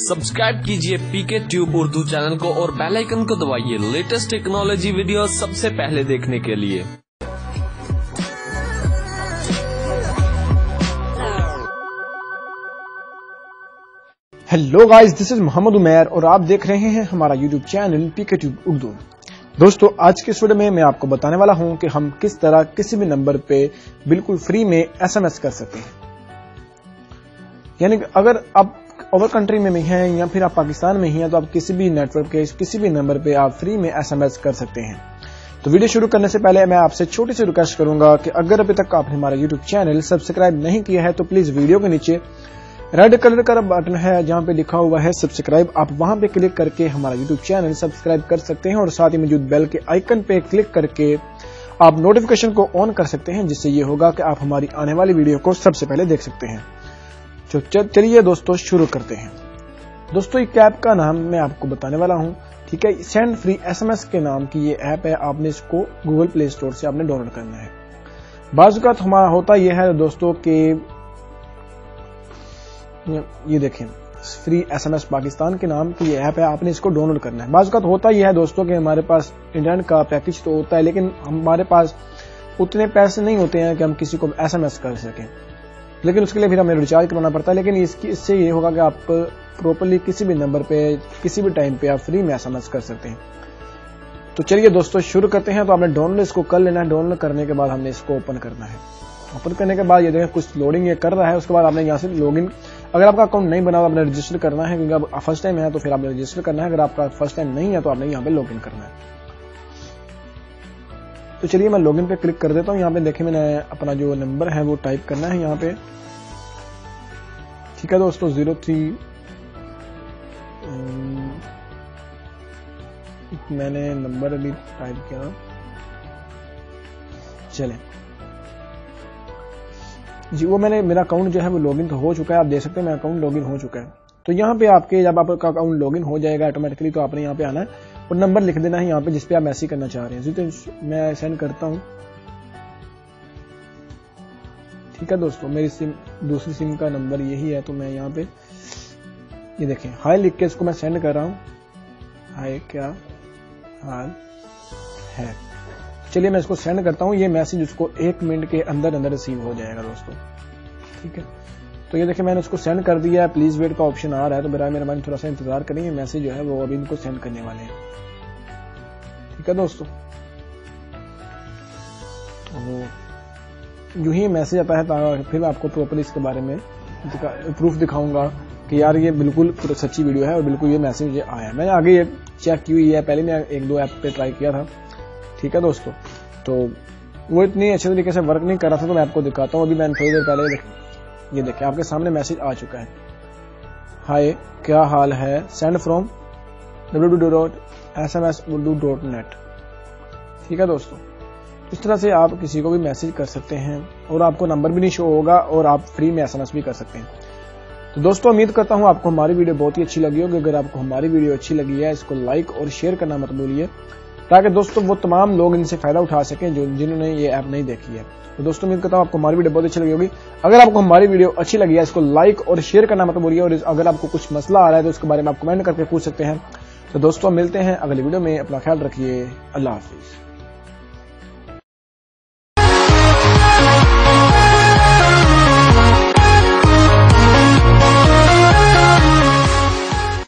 Subscribe कीजिए पीके tube Urdu channel को और बेल आइकन को दबाइए लेटेस्ट टेक्नोलॉजी वीडियो सबसे पहले देखने के लिए। Hello guys, this is Mohammad Umair और आप देख रहे हैं हमारा YouTube channel PK tube Urdu. दोस्तों, आज के वीडियो में मैं आपको बताने वाला हूं कि हम किस तरह किसी भी नंबर पे बिल्कुल फ्री में एसएमएस कर सकते हैं। यानी कि अगर आप ओवर कंट्री में भी हैं या फिर आप पाकिस्तान में ही हैं तो आप किसी भी नेटवर्क के किसी भी नंबर पे आप फ्री में एसएमएस कर सकते हैं। तो वीडियो शुरू करने से पहले मैं आपसे छोटी सी रिक्वेस्ट करूंगा कि अगर अभी तक आपने हमारा यूट्यूब चैनल सब्सक्राइब नहीं किया है तो प्लीज वीडियो के नीचे रेड कलर का बटन है जहां पे लिखा हुआ है सब्सक्राइब, आप वहां पे क्लिक करके हमारा यूट्यूब चैनल सब्सक्राइब कर सकते हैं और साथ ही मौजूद बेल के आइकन पे क्लिक करके आप नोटिफिकेशन को ऑन कर सकते हैं, जिससे ये होगा कि आप हमारी आने वाली वीडियो को सबसे पहले देख सकते हैं। तो चलिए दोस्तों शुरू करते हैं। दोस्तों, एक ऐप का नाम मैं आपको बताने वाला हूं, ठीक है। सेंड फ्री एसएमएस के नाम की ये ऐप है। आपने इसको गूगल प्ले स्टोर से आपने डाउनलोड करना है। बाज़ हमारा होता यह है दोस्तों कि ये देखें, फ्री एसएमएस पाकिस्तान के नाम की ये ऐप है, आपने इसको डाउनलोड करना है। बाज़ होता यह है दोस्तों कि हमारे पास इंटरनेट का पैकेज तो होता है लेकिन हमारे पास उतने पैसे नहीं होते हैं कि हम किसी को एसएमएस कर सकें, लेकिन उसके लिए फिर हमें रिचार्ज करवाना पड़ता है। लेकिन इससे ये होगा कि आप प्रॉपर्ली किसी भी नंबर पे किसी भी टाइम पे आप फ्री में एसएमएस कर सकते हैं। तो चलिए दोस्तों शुरू करते हैं। तो आपने डाउनलोड इसको कर लेना है। डाउनलोड करने के बाद हमने इसको ओपन करना है। ओपन करने के बाद ये देखें कुछ लोडिंग ये कर रहा है। उसके बाद आपने यहाँ से लॉगिन, अगर आपका अकाउंट नहीं बना तो आपने रजिस्टर करना है, क्योंकि आप फर्स्ट टाइम है तो फिर आपने रजिस्टर करना है। अगर आपका फर्स्ट टाइम नहीं है तो आपने यहाँ पे लॉगिन करना है। तो चलिए मैं लॉगिन पे क्लिक कर देता हूँ। यहाँ पे देखिए मैंने अपना जो नंबर है वो टाइप करना है यहाँ पे, ठीक है दोस्तों। 03 मैंने नंबर अभी टाइप किया, चले जी। वो मैंने मेरा अकाउंट जो है वो लॉगिन तो हो चुका है, आप देख सकते हैं मेरा अकाउंट लॉगिन हो चुका है। तो यहाँ पे आपके जब आपका अकाउंट लॉगिन हो जाएगा ऑटोमेटिकली, तो आपने यहाँ पे आना है और नंबर लिख देना है यहाँ पे जिसपे आप मैसेज करना चाह रहे हैं। तो मैं सेंड करता हूँ, ठीक है दोस्तों। मेरी सिम दूसरी सिम का नंबर यही है, तो मैं यहाँ पे ये देखें हाय लिख के इसको मैं सेंड कर रहा हूँ। हाय क्या हाल है। चलिए मैं इसको सेंड करता हूँ। ये मैसेज उसको 1 मिनट के अंदर अंदर रिसीव हो जाएगा दोस्तों, ठीक है। तो ये देखिए मैंने उसको सेंड कर दिया है। प्लीज वेट का ऑप्शन आ रहा है, तो मेरा मेहरबानी थोड़ा सा इंतजार करेंगे। मैसेज जो है वो अभी इनको सेंड करने वाले हैं, ठीक है दोस्तों। तो यूं ही मैसेज आता है फिर मैं आपको प्रॉपर्ली इसके बारे में प्रूफ दिखाऊंगा कि यार ये बिल्कुल सच्ची वीडियो है और बिल्कुल ये मैसेज मुझे आया। मैंने आगे ये चेक की हुई है, पहले मैं 1-2 ऐप पे ट्राई किया था, ठीक है दोस्तों। तो वो इतनी अच्छे तरीके से वर्क नहीं कर रहा था, तो मैं आपको दिखाता हूँ। अभी मैंने थोड़ी देर पहले ये देखिए आपके सामने मैसेज आ चुका है। हाय क्या हाल है, सेंड फ्रॉम www.smsurdu.net, ठीक है दोस्तों। इस तरह से आप किसी को भी मैसेज कर सकते हैं और आपको नंबर भी नहीं शो होगा और आप फ्री में एसएमएस भी कर सकते हैं। तो दोस्तों उम्मीद करता हूं आपको हमारी वीडियो बहुत ही अच्छी लगी होगी। अगर आपको हमारी वीडियो अच्छी लगी है इसको लाइक और शेयर करना मत भूलिए, ताकि दोस्तों वो तमाम लोग इनसे फायदा उठा सकें जिन्होंने ये ऐप नहीं देखी है। तो दोस्तों उम्मीद करता हूं आपको हमारी वीडियो बहुत अच्छी लगी होगी। अगर आपको हमारी वीडियो अच्छी लगी है इसको लाइक और शेयर करना मत भूलिए, और अगर आपको कुछ मसला आ रहा है तो उसके बारे में आप कमेंट करके पूछ सकते हैं। तो दोस्तों मिलते हैं अगली वीडियो में। अपना ख्याल रखिए। अल्लाह हाफिज।